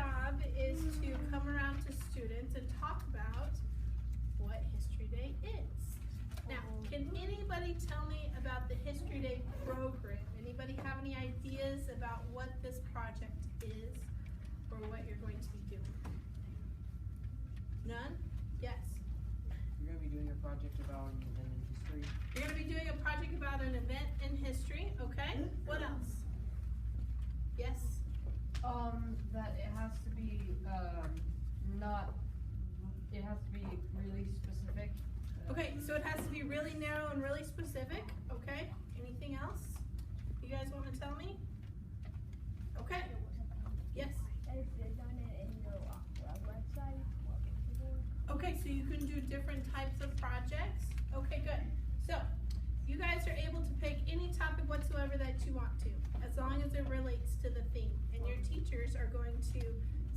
job is to come around to students and talk about what History Day is. Now, can anybody tell me about the History Day program? Anybody have any ideas about what this project is or what you're going to be doing? None? Yes. You're going to be doing a project about an event in history. You're going to be doing a project about an event in history, okay? What else? Yes? That it has to be, it has to be really specific. Okay, so it has to be really narrow and really specific, okay? Anything else you guys want to tell me? Okay. Yes? Okay, so you can do different types of projects. Okay, good. So, you guys are able to pick any topic whatsoever that you want to, as long as it relates to the theme. And your teachers are going to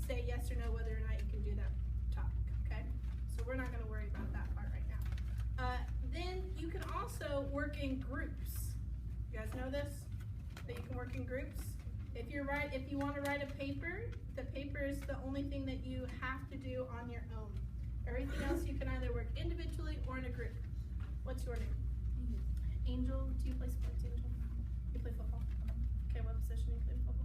say yes or no whether or not you can do that topic, okay? So we're not going to worry about that part right now. Then you can also work in groups. You guys know this? That you can work in groups? If you want to write a paper, the paper is the only thing that you have to do on your own. Everything else you can either work individually or in a group. What's your name? Angel. Do you play sports, Angel? You play football? Okay, what position do you play football?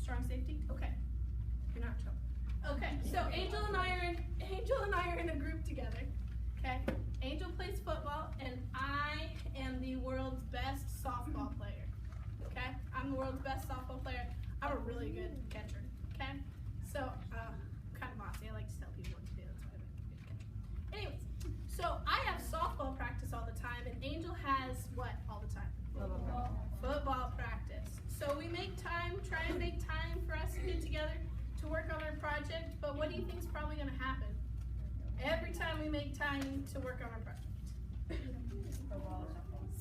Strong safety? Okay. You're not trouble. Okay, so Angel and I are in a group together. Okay? Angel plays football and I am the world's best softball player. Okay? I'm the world's best softball player. I'm a really good catcher. Okay? So, kind of bossy. I like to tell people what to do. That's why I'm a good catcher. Anyways, so I have softball practice all the time, and Angel has what all the time? Football practice. So we make time, try and make time for us to get together to work on our project, but what do you think is probably going to happen? Every time we make time to work on our project,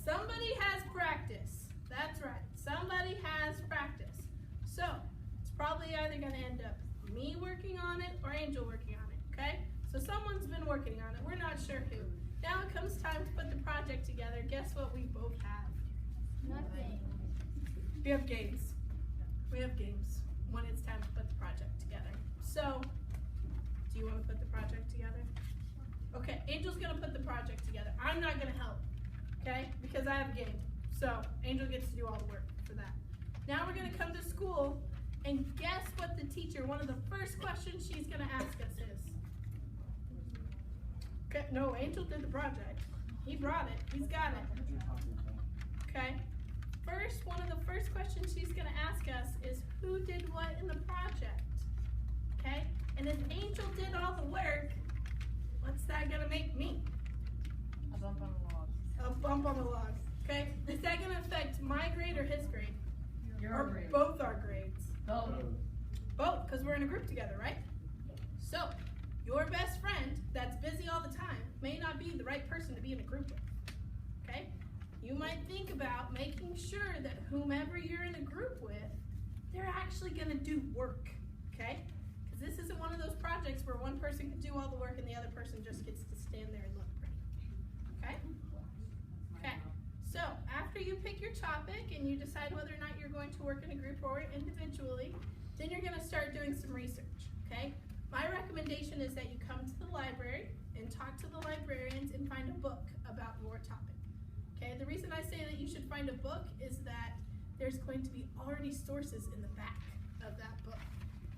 somebody has practice. That's right. Somebody has practice. So it's probably either going to end up me working on it or Angel working on it, okay? So someone's been working on it. We're not sure who. Now it comes time to put the project together. Guess what we both have? Nothing. We have games. We have games when it's time to put the project together. So, do you want to put the project together? Okay, Angel's going to put the project together. I'm not going to help, okay? Because I have a game. So, Angel gets to do all the work for that. Now we're going to come to school, and guess what the teacher, one of the first questions she's going to ask us is? Okay, no, Angel did the project. He brought it. He's got it. Okay? First, one of the first questions she's going to ask us is, who did what in the project? Okay? And if Angel did all the work, what's that going to make me? A bump on the log. A bump on the log. Okay? Is that going to affect my grade or his grade? Your grade. Both our grades. Both. Both, because we're in a group together, right? So, your best friend that's busy all the time may not be the right person to be in a group with. Okay? You might think about making sure that whomever you're in a group with, they're actually going to do work. Okay? Because this isn't one of those projects where one person can do all the work and the other person just gets to stand there and look pretty. Okay? Okay. So, after you pick your topic and you decide whether or not you're going to work in a group or individually, then you're going to start doing some research. Okay? My recommendation is that you come to the library and talk to the librarians and find a book about your topic. Okay, the reason I say that you should find a book is that there's going to be already sources in the back of that book.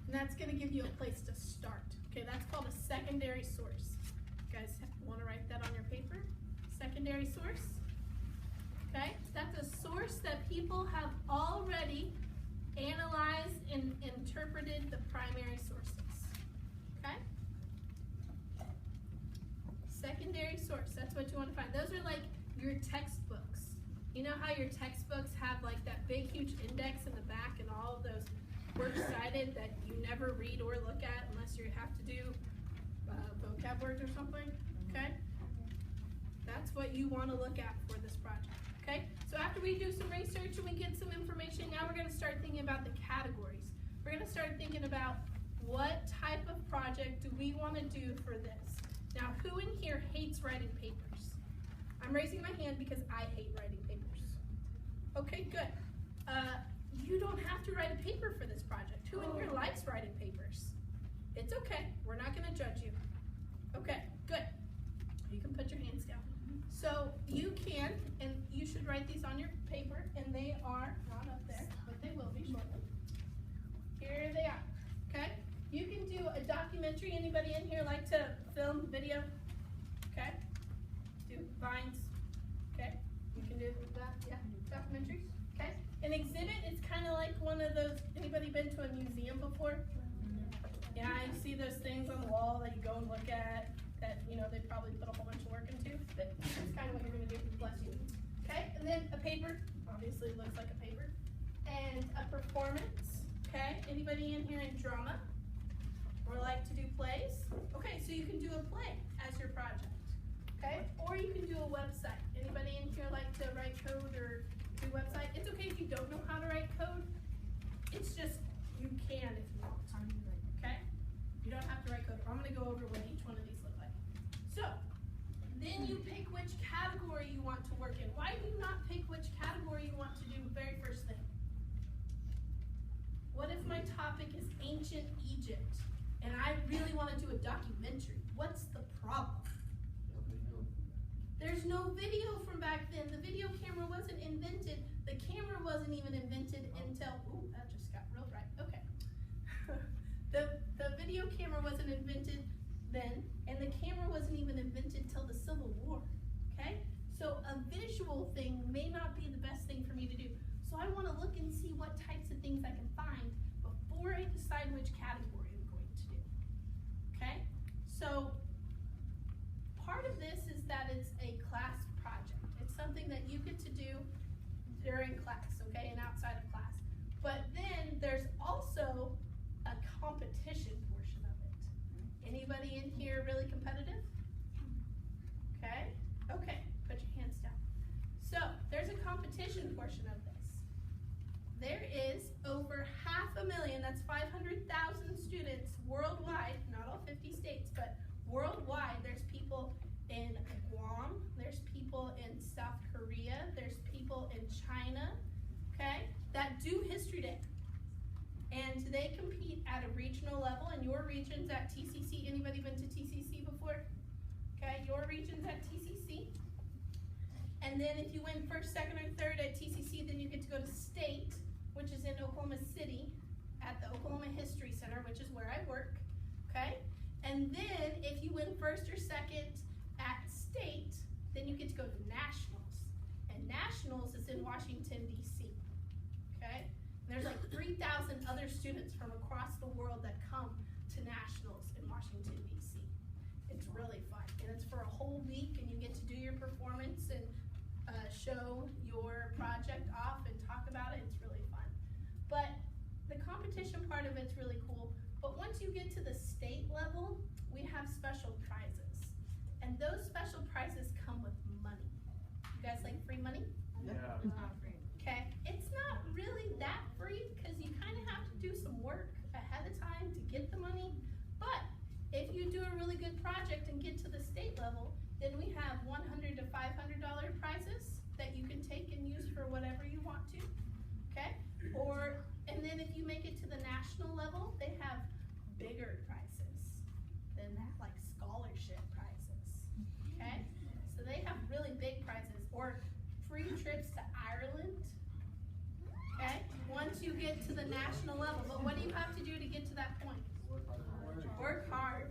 And that's going to give you a place to start. Okay, that's called a secondary source. You guys want to write that on your paper? Secondary source. Okay, that's a source that people have already analyzed and interpreted the primary sources. Okay? Secondary source, that's what you want to find. Those are like your textbooks. You know how your textbooks have like that big huge index in the back and all of those works cited that you never read or look at unless you have to do vocab words or something? Okay? That's what you want to look at for this project. Okay? So after we do some research and we get some information, now we're going to start thinking about the categories. We're going to start thinking about what type of project do we want to do for this? Now, who in here hates writing papers? I'm raising my hand because I hate writing papers. Okay, good. you don't have to write a paper for this project. Who in here likes writing papers? It's okay, we're not gonna judge you. Okay, good. You can put your hands down. So you can, and you should write these on your paper, and they are not up there, but they will be shortly. Here they are, okay? You can do a documentary. Anybody in here like to film, video? Okay? Do vines? Okay? You can do that, yeah, documentaries, okay? An exhibit is kind of like one of those, anybody been to a museum before? Yeah, you see those things on the wall that you go and look at, that, you know, they probably put a whole bunch of work into, but that's kind of what you're gonna do, bless you. Okay, and then a paper, obviously looks like a paper, and a performance, okay? Anybody in here in drama? Or like to do plays? Okay, so you can do a play as your project, okay? Or you can do a website. Anybody in here like to write code or do website? It's okay if you don't know how to write code, it's just, you can if you want, okay? You don't have to write code. I'm gonna go over what each one of these look like. So, then you pick which category you want to work in. Why do you not pick which category you want to do very first thing? What if my topic is ancient Egypt and I really want to do a documentary? What's the problem? There's no video from back then. The video camera wasn't invented. The camera wasn't even invented until, ooh, that just got real bright. Okay. The video camera wasn't invented then, and the camera wasn't even invented till the Civil War, okay? So a visual thing may not be the best thing for me to do. So I wanna look and see what types of things I can find before I decide which category I'm going to do, okay? So part of this is that it's a class project. It's something that you get to do during class, okay, and outside of class. But then there's also a competition portion of it. Anybody in here really competitive? Okay, okay, put your hands down. So there's a competition portion of this. There is over 500,000, that's 500,000 students worldwide, not all 50 states, but worldwide. There's people in Guam, there's people in South Korea, there's people in China, okay, that do History Day. And they compete at a regional level, and your region's at TCC. Anybody been to TCC before? Okay, your region's at TCC. And then if you win first, second, or third at TCC, then you get to go to state, which is in Oklahoma City, at the Oklahoma History Center, which is where I work, okay? And then if you win first or second at state, then you get to go to nationals. And nationals is in Washington, D.C., okay? There's like 3,000 other students from across the world that come to nationals in Washington, D.C. It's really fun, and it's for a whole week, and you get to do your performance and show your project off and talk about it. It's really fun. But the competition part of it's really cool, but once you get to the state level, we have special prizes. And those special prizes come with money. You guys like free money? Yeah. It's not free. Okay, it's not really that free because you kind of have to do some work ahead of time to get the money. But if you do a really good project and get to the state level, then we have $100 to $500 prizes that you can take and use for whatever you want to. Okay, and then if you make it to the national level, they have bigger prizes than that, like scholarship prizes. Okay, so they have really big prizes, or free trips to Ireland. Okay, once you get to the national level. But what do you have to do to get to that point? Work hard.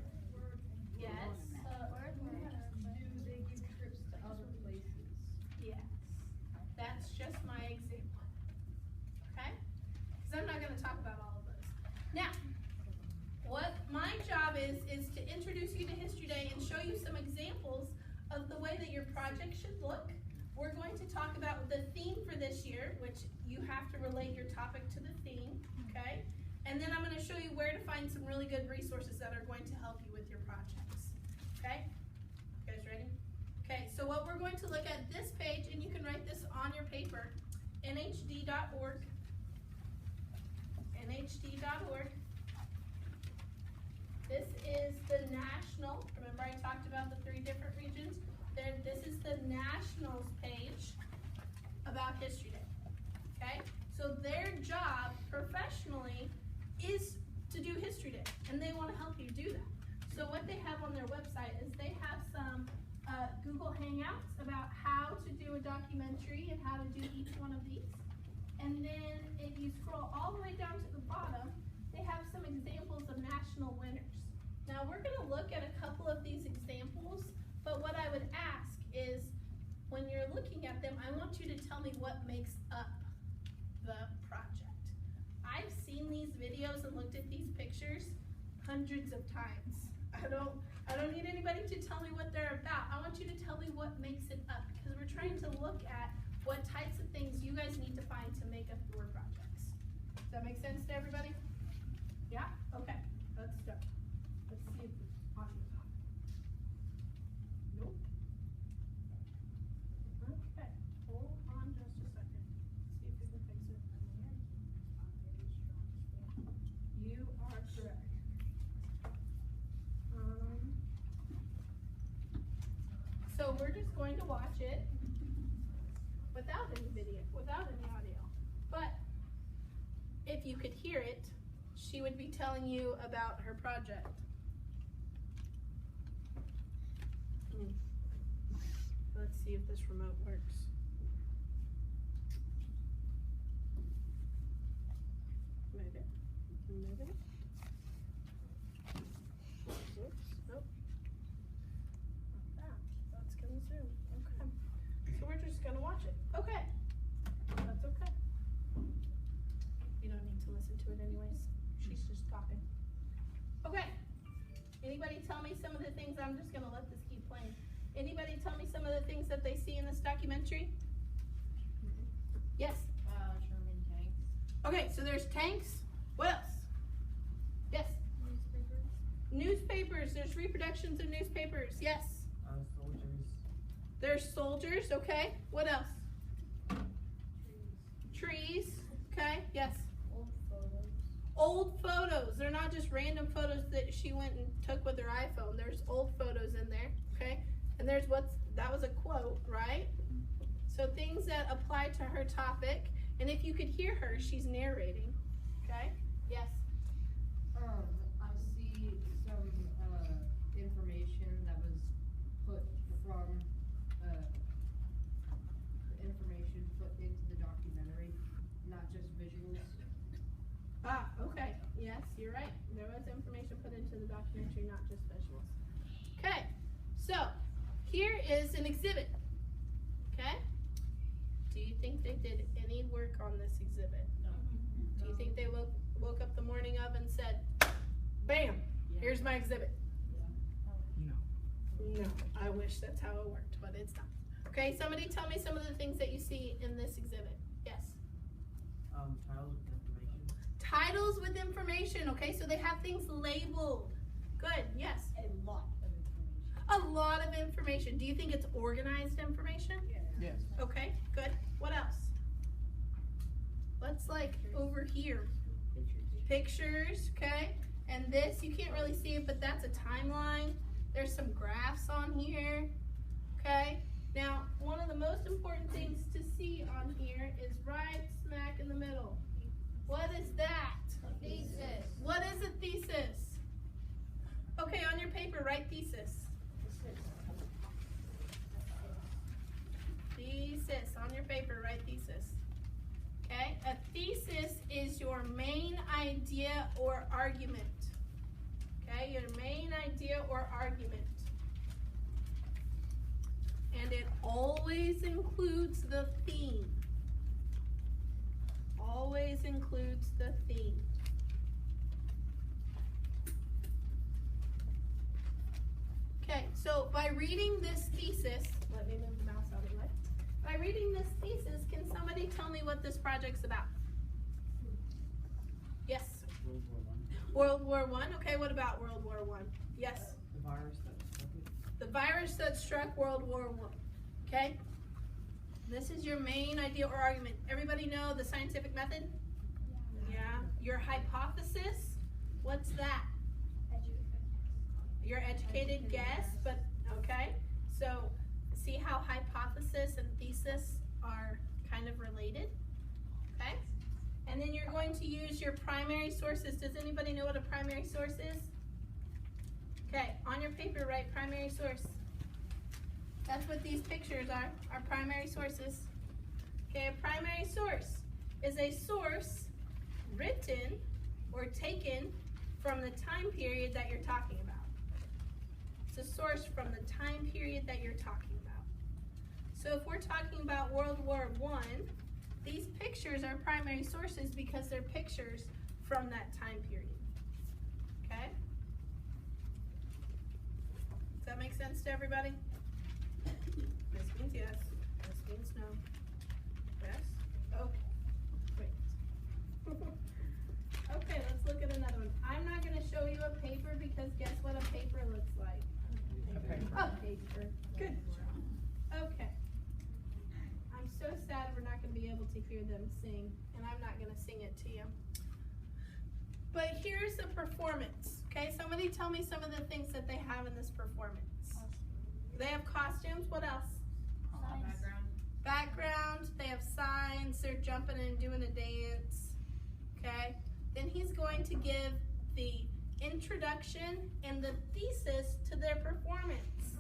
Yes. Do they give trips to other places? Yes. That's just my example. Okay? Because I'm not going to talk about all of those. Now, what my job is to introduce you to History Day and show you some examples of the way that your project should look. We're going to talk about the theme for this year, which you have to relate your topic to the theme, okay? And then I'm going to show you where to find some really good resources that are going to help you with your projects, okay? You guys ready? Okay, so what we're going to look at this page, and you can write this on your paper, nhd.org, nhd.org. This is the national, remember I talked about the 3 different regions? This is the nationals page about History Day, okay? So their job professionally is to do History Day, and they want to help you do that. So what they have on their website is they have some Google Hangouts about how to do a documentary and how to do each one of these. And then if you scroll all the way down to the bottom, they have some examples of national winners. Now we're going to look at a couple of these examples, but what I would ask is, when you're looking at them, I want you to tell me what makes up the project. I've seen these videos and looked at these pictures hundreds of times. I don't need anybody to tell me what they're about. I want you to tell me what makes it up, because we're trying to look at what types of things you guys need to find to make up your projects. Does that make sense to everybody? Yeah? Okay, let's start. Let's see if the audio's on. Nope. Okay, hold on just a second. See if we can fix it. You are correct. So we're just going to watch it without any video, without any audio. But if you could hear it, she would be telling you about her project. Let's see if this remote works. Move it. Move it. Oops. Nope. Not that. That's gonna zoom. Okay. So we're just gonna watch it. Okay. That's okay. You don't need to listen to it anyways. She's just talking. Okay. Anybody tell me some of the things? I'm just gonna let this keep playing. Anybody tell me some of the things that they see in this documentary? Yes? Sherman tanks. Okay, so there's tanks. What else? Yes? Newspapers. There's reproductions of newspapers. Yes? Soldiers. There's soldiers. Okay. What else? Trees. Okay. Yes? Old photos. Old photos. They're not just random photos that she went and took with her iPhone. There's old photos in there. Okay. And there's that was a quote, right? So things that apply to her topic. And if you could hear her, she's narrating. Okay? Yes? I see some information that was put from information put into the documentary, not just visuals. Ah, okay. Yes, you're right. There was information put into the documentary, not just visuals. Okay, so here is an exhibit. Okay? Do you think they did any work on this exhibit? No. Do you think they woke up the morning of and said, bam, here's my exhibit? No. No, I wish that's how it worked, but it's not. Okay, somebody tell me some of the things that you see in this exhibit. Yes? Titles with information. Titles with information, okay, so they have things labeled. Good, yes? A lot of information. A lot of information. Do you think it's organized information? Yes. Okay, good. What else? Let's over here. Pictures, okay? And this, you can't really see it, but that's a timeline. There's some graphs on here, okay? Now, one of the most important things to see on here is right smack in the middle. What is that? A thesis. What is a thesis? Okay, on your paper, write thesis. Thesis, on your paper, write thesis. Okay, a thesis is your main idea or argument. Okay, your main idea or argument. And it always includes the theme. Always includes the theme. Okay, so by reading this thesis, let me move the mouse out of the way. By reading this thesis, can somebody tell me what this project's about? Yes? World War I. World War I. Okay, what about World War I? Yes? The virus that struck it. The virus that struck World War I. Okay? This is your main idea or argument. Everybody know the scientific method? Yeah. Your hypothesis? What's that? Your educated guess, but okay. So see how hypothesis and thesis are kind of related? Okay? And then you're going to use your primary sources. Does anybody know what a primary source is? Okay, on your paper, write primary source. That's what these pictures are primary sources. Okay, a primary source is a source written or taken from the time period that you're talking about. It's a source from the time period that you're talking about. So if we're talking about World War I, these pictures are primary sources because they're pictures from that time period. Okay? Does that make sense to everybody? This means yes. This means no. Yes? Okay. Wait. Okay, let's look at another one. I'm not going to show you a paper because guess what a paper looks like? A paper. A paper. Good job. Okay. I'm so sad we're not going to be able to hear them sing, and I'm not going to sing it to you. But here's the performance. Okay, somebody tell me some of the things that they have in this performance. They have costumes. What else? Background. They have signs. They're jumping and doing a dance. Okay. Then he's going to give the introduction and the thesis to their performance.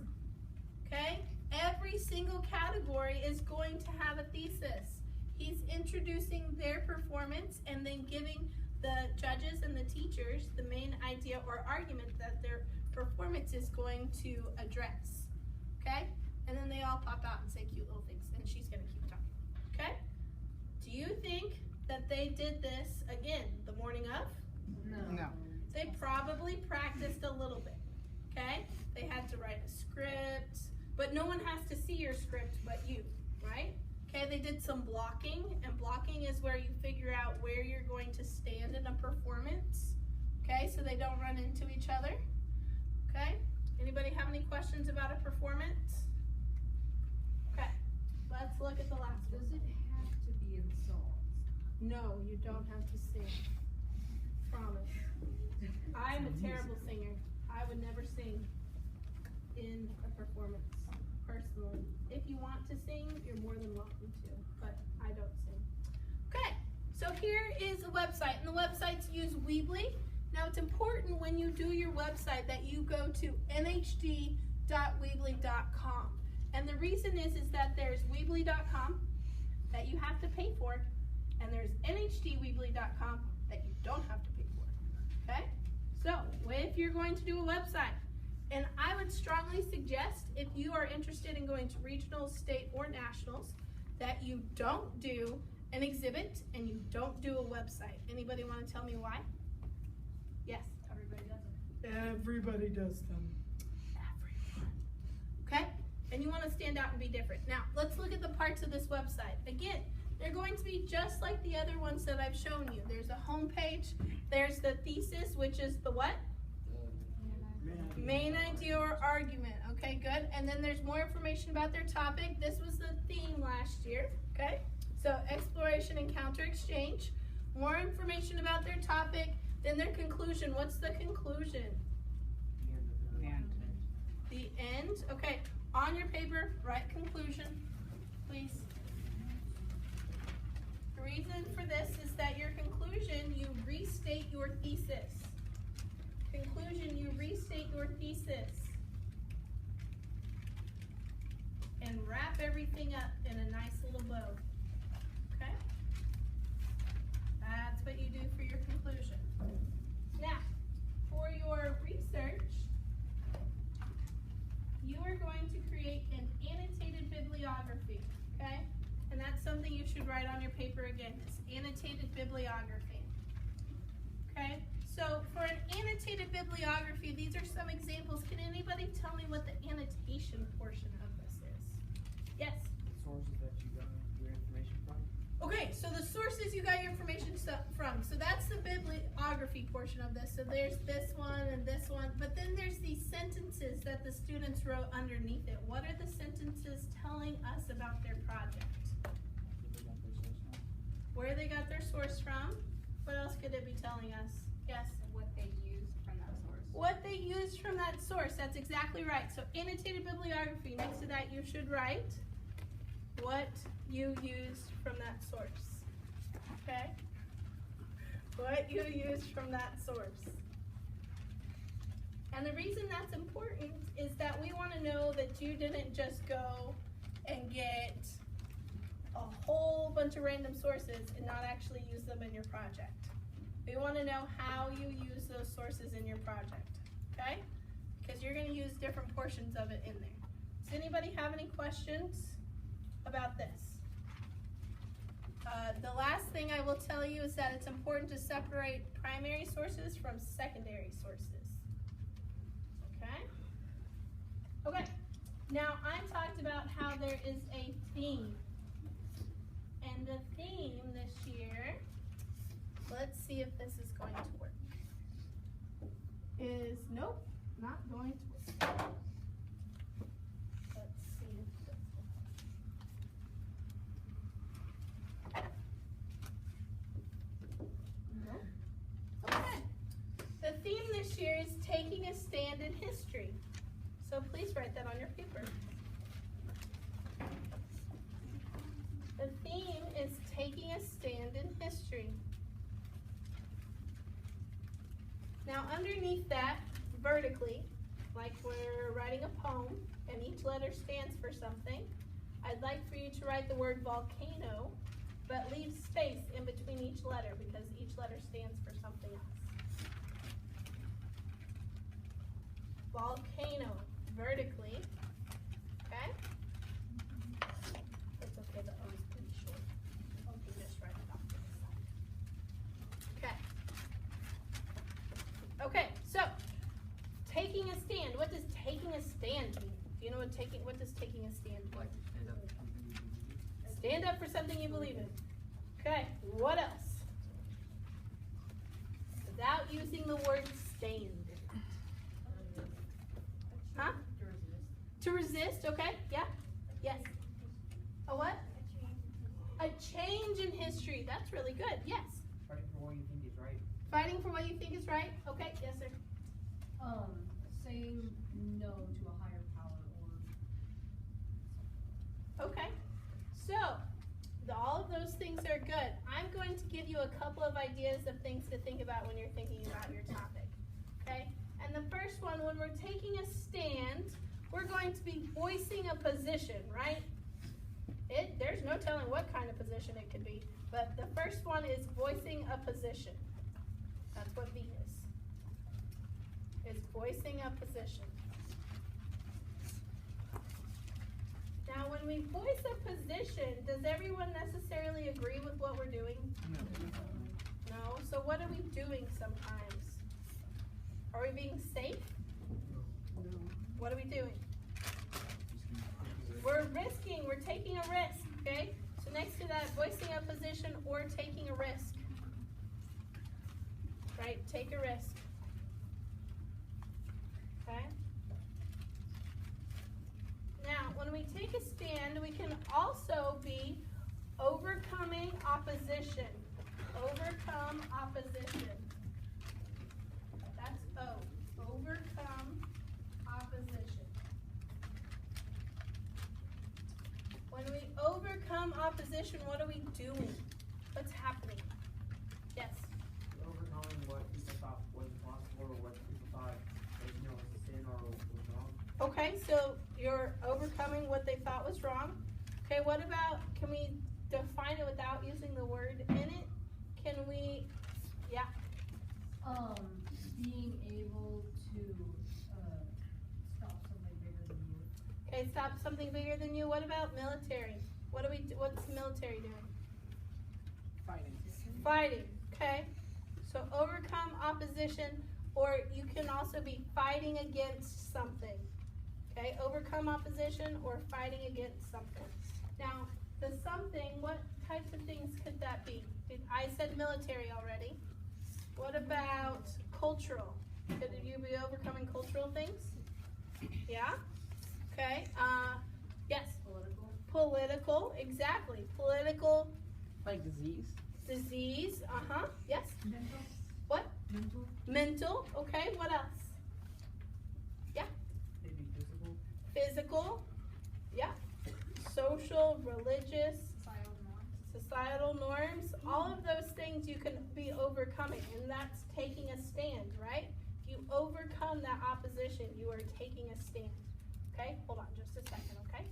Okay. Every single category is going to have a thesis. He's introducing their performance and then giving the judges and the teachers the main idea or argument that their performance is going to address. Okay? And then they all pop out and say cute little things, and she's going to keep talking. Okay? Do you think that they did this, again, the morning of? No. They probably practiced a little bit. Okay? They had to write a script, but no one has to see your script but you, right? Okay, they did some blocking, and blocking is where you figure out where you're going to stand in a performance. Okay, so they don't run into each other. Okay, anybody have any questions about a performance? Okay, let's look at the last one. Does it have to be in songs? No, you don't have to sing. Promise. I'm a terrible singer. I would never sing in a performance, personally. If you want to sing, you're more than welcome to, but I don't sing. Okay, so here is a website, and the websites use Weebly. Now it's important when you do your website that you go to nhd.weebly.com. And the reason is that there's weebly.com that you have to pay for, and there's nhdweebly.com that you don't have to pay for. Okay? So, if you're going to do a website, and I would strongly suggest, if you are interested in going to regionals, state, or nationals, that you don't do an exhibit and you don't do a website. Anybody want to tell me why? Yes? Everybody does it. Everybody does them. Everyone. Okay? And you want to stand out and be different. Now, let's look at the parts of this website. Again, they're going to be just like the other ones that I've shown you. There's a home page. There's the thesis, which is the what? Main idea or argument. Okay, good. And then there's more information about their topic. This was the theme last year. Okay? So, exploration and counter exchange. More information about their topic. Then their conclusion. What's the conclusion? The end. The end. Okay. On your paper, write conclusion, please. The reason for this is that your conclusion, you restate your thesis. Conclusion, you restate your thesis. And wrap everything up in a nice little bow. Okay? That's what you do for your conclusion. Now, for your research, you are going to create an annotated bibliography, okay? And that's something you should write on your paper again, this annotated bibliography. Okay, so for an annotated bibliography, these are some examples. Can anybody tell me what the annotation portion of this is? Yes? Sources that you got your information from. Okay, so the sources you got your information from. So that's the bibliography portion of this. So there's this one and this one. But then there's these sentences that the students wrote underneath it. What are the sentences telling us about their project? Where they got their source from. What else could it be telling us? Yes? What they used from that source. What they used from that source. That's exactly right. So annotated bibliography. Next to that you should write what you used from that source. Okay? what you used from that source. And the reason that's important is that we want to know that you didn't just go and get a whole bunch of random sources and not actually use them in your project. We want to know how you use those sources in your project, okay? Because you're going to use different portions of it in there. Does anybody have any questions about this? The last thing I will tell you is that it's important to separate primary sources from secondary sources. Okay? Okay. Now I talked about how there is a theme. And the theme this year, let's see if this is going to work. Is nope, not going to work. Let's see if this will help. Nope. Okay. The theme this year is taking a stand in history. So please write that on your paper. The theme is taking a stand in history. Now underneath that, vertically, like we're writing a poem and each letter stands for something, I'd like for you to write the word volcano, but leave space in between each letter because each letter stands for something else. Volcano, vertically, okay? It's okay, the O is pretty short. Okay, just write it off to the side. Okay. Okay, so, taking a stand. What does taking a stand mean? Do you know what does taking a stand mean? Stand up for something you believe in. Okay, what else? Without using the word stand. Huh? To resist, okay, yeah, yes. A what? A change in history, that's really good, yes. Fighting for what you think is right. Fighting for what you think is right, okay, yes sir. Saying no to a higher power or. Okay, so all of those things are good. I'm going to give you a couple of ideas of things to think about when you're thinking about your topic, okay? And the first one, when we're taking a stand, we're going to be voicing a position, right? There's no telling what kind of position it could be, but the first one is voicing a position. That's what V is. It's voicing a position. Now, when we voice a position, does everyone necessarily agree with what we're doing? No. So what are we doing sometimes? Are we being safe? No. What are we doing? We're risking, we're taking a risk, okay? So next to that, voicing a position or taking a risk. Right, take a risk. Okay? Now, when we take a stand, we can also be overcoming opposition. Overcome opposition. That's O. Overcome opposition. When we overcome opposition, what are we doing? What's happening? Yes? Overcoming what people thought was impossible or what people thought was, was a sin or was wrong. Okay, so you're overcoming what they thought was wrong. Okay, what about, can we define it without using the word in it? Can we, yeah? Being able to stop something bigger than you. Okay, stop something bigger than you. What about military? What's the military doing? Fighting. Fighting, okay? So overcome opposition, or you can also be fighting against something. Okay, overcome opposition or fighting against something. Now, the something, what types of things could that be? I said military already. What about cultural? Could you be overcoming cultural things? Yeah? Okay, yes? Political, exactly. Political. Like disease. Disease, yes? Mental. What? Mental. Mental, okay, what else? Yeah? Maybe physical. Physical, yeah. Social, religious, societal norms, all of those things you can be overcoming, and that's taking a stand, right? If you overcome that opposition, you are taking a stand. Okay, hold on just a second, okay?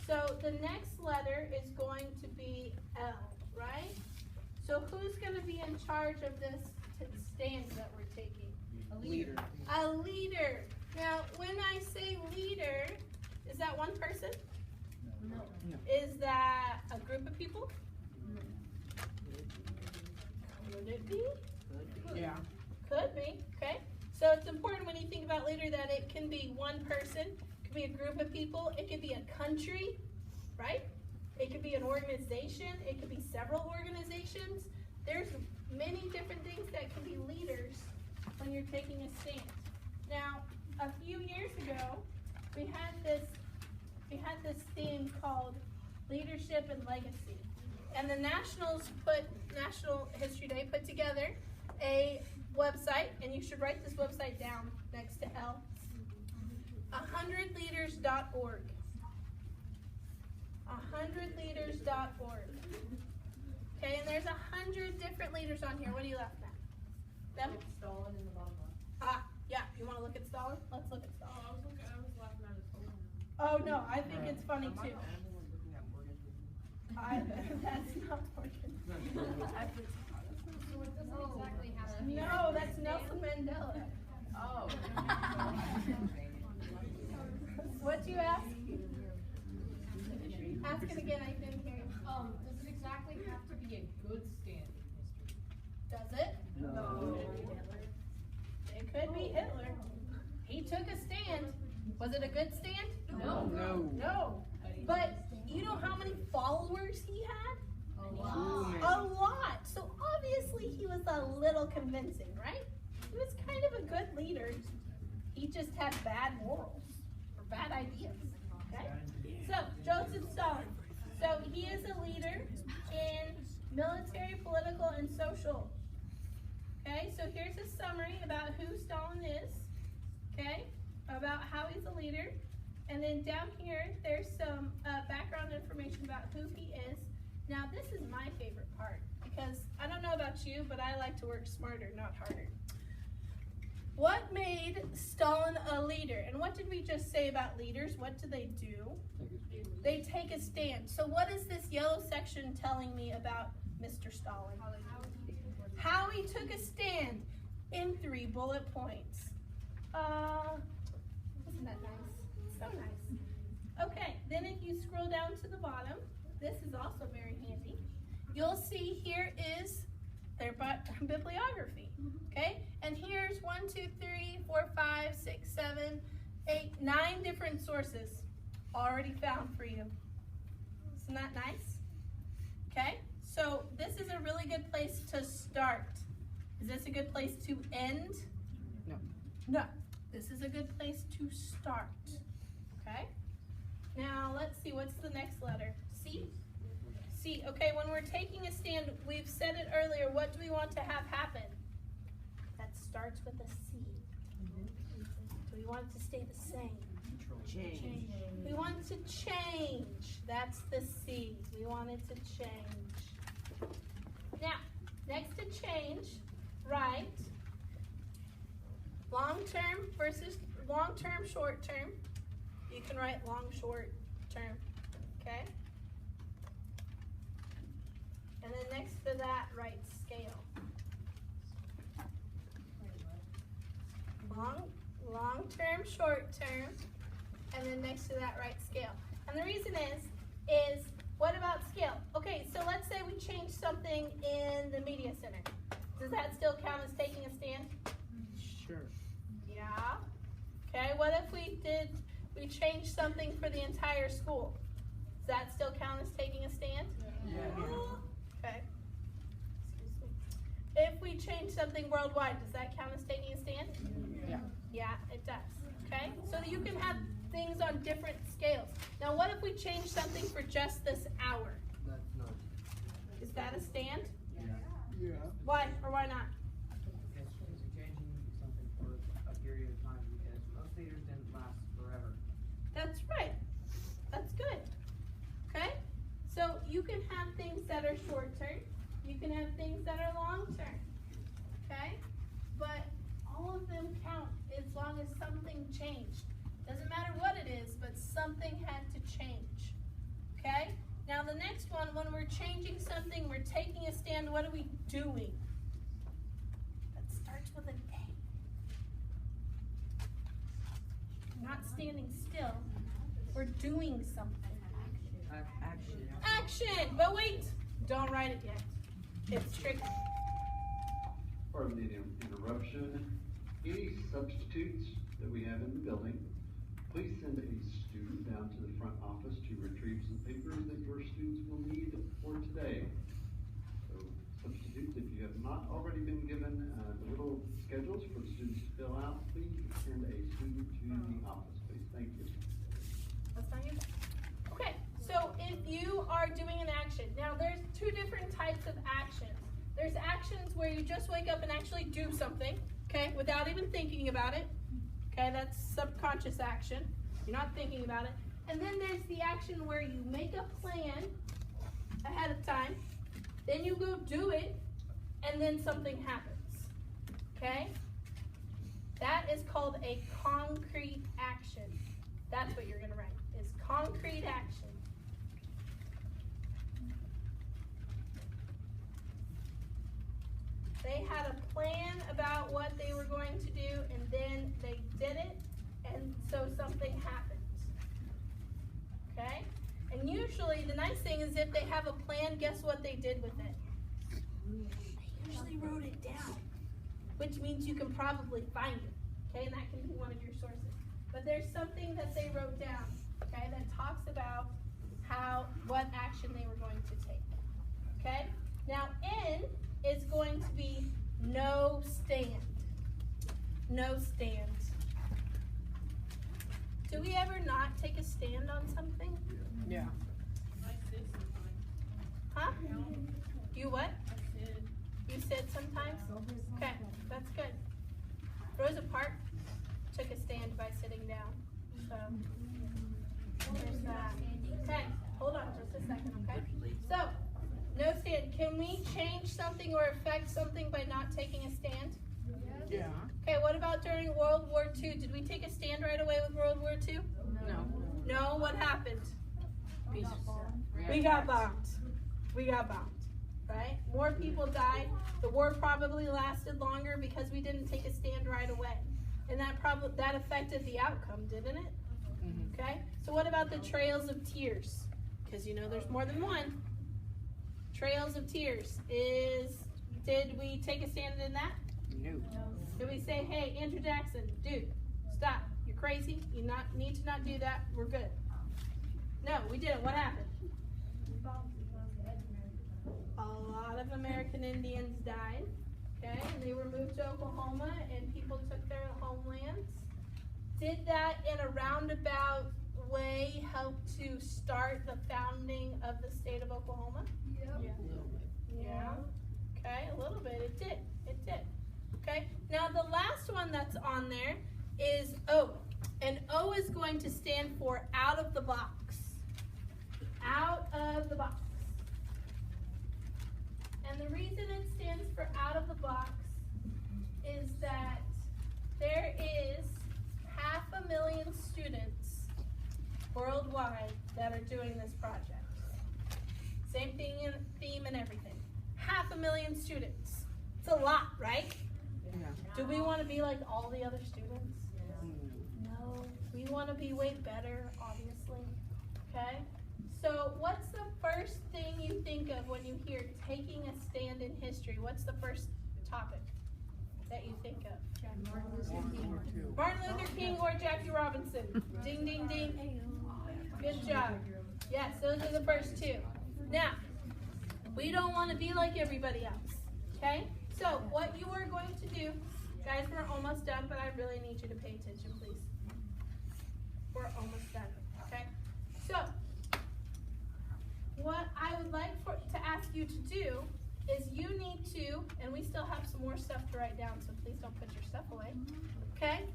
So the next letter is going to be L, right? So who's going to be in charge of this stand that we're taking? A leader. A leader. Now, when I say leader, is that one person? No. Is that a group of people? Would it be? Yeah. Could be, okay? So it's important when you think about leader that it can be one person, it could be a group of people, it could be a country, right? It could be an organization, it could be several organizations. There's many different things that can be leaders when you're taking a stand. Now, a few years ago, we had this thing called Leadership and Legacy. And the National History Day put together a website, and you should write this website down next to L, 100leaders.org. 100leaders.org. Okay, and there's 100 different leaders on here. What are you laughing at? Them? Stalin in the bottom left. Ah, yeah. You want to look at Stalin? Let's look at Oh, Stalin. I was laughing at his phone. Oh no, I think it's funny I'm too. looking at Morgan. That's not working. So it doesn't exactly have to be. No, that's Nelson Mandela. Oh. What'd you ask? Ask it again, I didn't hear you. Does it exactly have to be a good stand in history? Does it? No. It could be Hitler. He took a stand. Was it a good stand? No. No. But you know how many followers he had? A lot. A lot. So obviously he was a little convincing, right? He was kind of a good leader. He just had bad morals or bad ideas. Okay? So Joseph Stalin. So he is a leader in military, political, and social. Okay, so here's a summary about who Stalin is. Okay, about how he's a leader. And then down here, there's some background information about who he is. Now, this is my favorite part because I don't know about you, but I like to work smarter, not harder. What made Stalin a leader? And what did we just say about leaders? What do they do? They take a stand. So what is this yellow section telling me about Mr. Stalin? How he took a stand in 3 bullet points. Isn't that nice? So nice. Okay, then if you scroll down to the bottom, this is also very handy. You'll see here is their bibliography. Okay, and here's 1, 2, 3, 4, 5, 6, 7, 8, 9 different sources already found for you. Isn't that nice? Okay, so this is a really good place to start. Is this a good place to end? No. No. This is a good place to start. Okay? Now, let's see. What's the next letter? C? C. Okay, when we're taking a stand, we've said it earlier. What do we want to have happen? That starts with a C. Do we want it to stay the same? Change. We want it to change. That's the C. We want it to change. Now, next to change, write long-term versus long-term, short-term. You can write long, short term, okay? And then next to that, write scale. Long-term, short-term, and then next to that, write scale. And the reason is what about scale? Okay, so let's say we change something in the media center. Does that still count as taking a stand? Sure. Yeah. Okay, what if we changed something for the entire school? Does that still count as taking a stand? Yeah. Okay. Excuse me. If we change something worldwide, does that count as taking a stand? Yeah. Yeah, it does. Okay? So you can have things on different scales. Now, what if we change something for just this hour? That's not. Is that a stand? Yeah. Why or why not? It's changing something for a period of time because most leaders didn't last forever. That's right. That's good. Okay? So you can have things that are short term. You can have things that are long term. Okay? But all of them count as long as something changed. Doesn't matter what it is, but something had to change. Okay? Now the next one, when we're changing something, we're taking a stand, what are we doing? That starts with an A. Not standing still. We're doing something. Action. Action! But wait! Don't write it yet. It's tricky. Pardon the interruption. Any substitutes that we have in the building, please send a student down to the front office to retrieve some papers that your students will need for today. So substitutes, if you have not already been given the little schedules for the students to fill out, please send a student to the office, please. Thank you. That's not you. Okay, so if you are doing an action, now there's two different types of actions. There's actions where you just wake up and actually do something, okay, without even thinking about it. Okay, that's subconscious action. You're not thinking about it. And then there's the action where you make a plan ahead of time, then you go do it, and then something happens. Okay? That is called a concrete action. That's what you're going to write, is concrete action. They had a plan about what they were going to do, and then they did it, and so something happened. Okay? And usually, the nice thing is if they have a plan, guess what they did with it? They usually wrote it down, which means you can probably find it. Okay? And that can be one of your sources. But there's something that they wrote down, okay, that talks about what action they were going to take. Okay? Now, N is going to be no stand. No stand. Do we ever not take a stand on something? Yeah. Huh? You what? You said sometimes? Okay, that's good. Rosa Parks took a stand by sitting down. So, there's that. Okay, hold on just a second, okay? So, no stand. Can we change something or affect something by not taking a stand? Yeah. Okay, what about during World War II? Did we take a stand right away with World War II? No. No, what happened? We got bombed. We got bombed, right? More people died. The war probably lasted longer because we didn't take a stand right away. And that affected the outcome, didn't it? Mm-hmm. Okay, so what about the Trails of Tears? Because you know there's more than one. Trails of Tears did we take a stand in that? No. Did we say, hey, Andrew Jackson, dude, stop, you're crazy, you need to not do that, we're good? No, we didn't. What happened? A lot of American Indians died, okay, and they were moved to Oklahoma, and people took their homelands. Did that in a roundabout way help to start the founding of the state of Oklahoma? Yeah. Okay, a little bit. It did. It did. Okay. Now the last one that's on there is O. And O is going to stand for out of the box. Out of the box. And the reason it stands for out of the box is that there is 500,000 students worldwide that are doing this project. Same thing in theme and everything. 500,000 students. It's a lot, right? Yeah. Do we want to be like all the other students? No. We want to be way better, obviously. Okay? So what's the first thing you think of when you hear taking a stand in history? What's the first topic that you think of? Martin Luther King or Jackie Robinson. Ding, ding, ding. Good job. Yes, those are the first two. Now, we don't want to be like everybody else. Okay? So, what you are going to do, guys, we're almost done, but I really need you to pay attention, please. We're almost done. Okay? So, what I would like to ask you to do is you need to, and we still have some more stuff to write down, so please don't put your stuff away. Okay?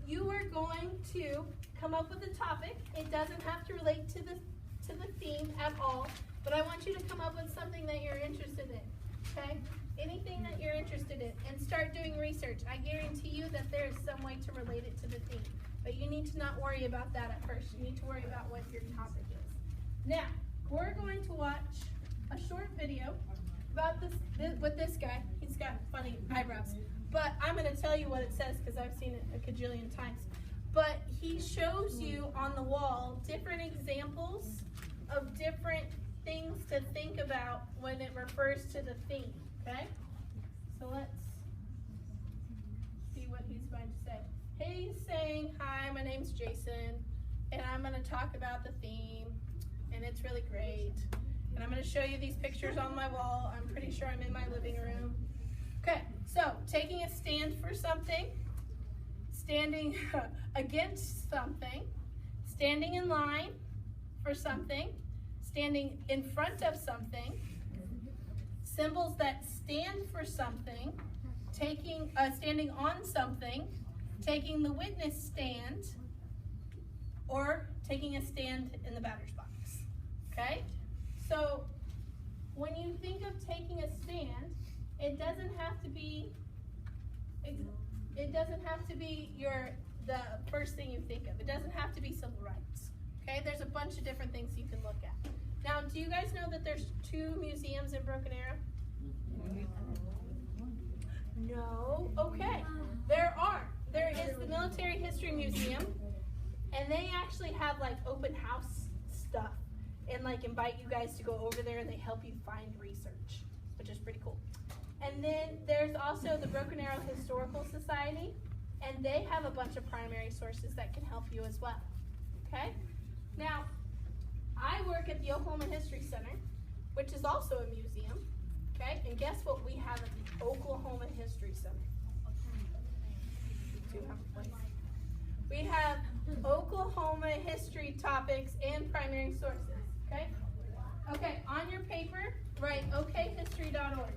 You are going to come up with a topic. It doesn't have to relate to the theme at all. but I want you to come up with something that you're interested in, okay? Anything that you're interested in, and start doing research. I guarantee you that there is some way to relate it to the theme, but you need to not worry about that at first. You need to worry about what your topic is. Now, we're going to watch a short video about this with this guy. He's got funny eyebrows, but I'm going to tell you what it says because I've seen it a cajillion times. But he shows you on the wall different examples of different things to think about when it refers to the theme, okay? So let's see what he's going to say. He's saying, hi, my name's Jason, and I'm going to talk about the theme, and it's really great. And I'm going to show you these pictures on my wall. I'm pretty sure I'm in my living room. Okay, so taking a stand for something, standing against something, standing in line for something, standing in front of something, symbols that stand for something, standing on something, taking the witness stand, or taking a stand in the batter's box, okay? So when you think of taking a stand, it doesn't have to be the first thing you think of. It doesn't have to be civil rights. Okay, there's a bunch of different things you can look at. Now, do you guys know that there's 2 museums in Broken Arrow? No. Okay. There are. There is the Military History Museum, and they actually have like open house stuff and like invite you guys to go over there, and they help you find research, which is pretty cool. And then there's also the Broken Arrow Historical Society, and they have a bunch of primary sources that can help you as well. Okay? Now, I work at the Oklahoma History Center, which is also a museum. Okay? And guess what we have at the Oklahoma History Center? We have Oklahoma history topics and primary sources. Okay? Okay, on your paper, write okhistory.org.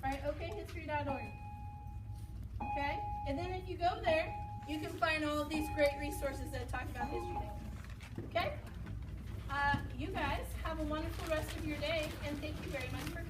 Right, okhistory.org. Okay? And then if you go there, you can find all of these great resources that talk about history things. Okay? You guys have a wonderful rest of your day, and thank you very much for coming.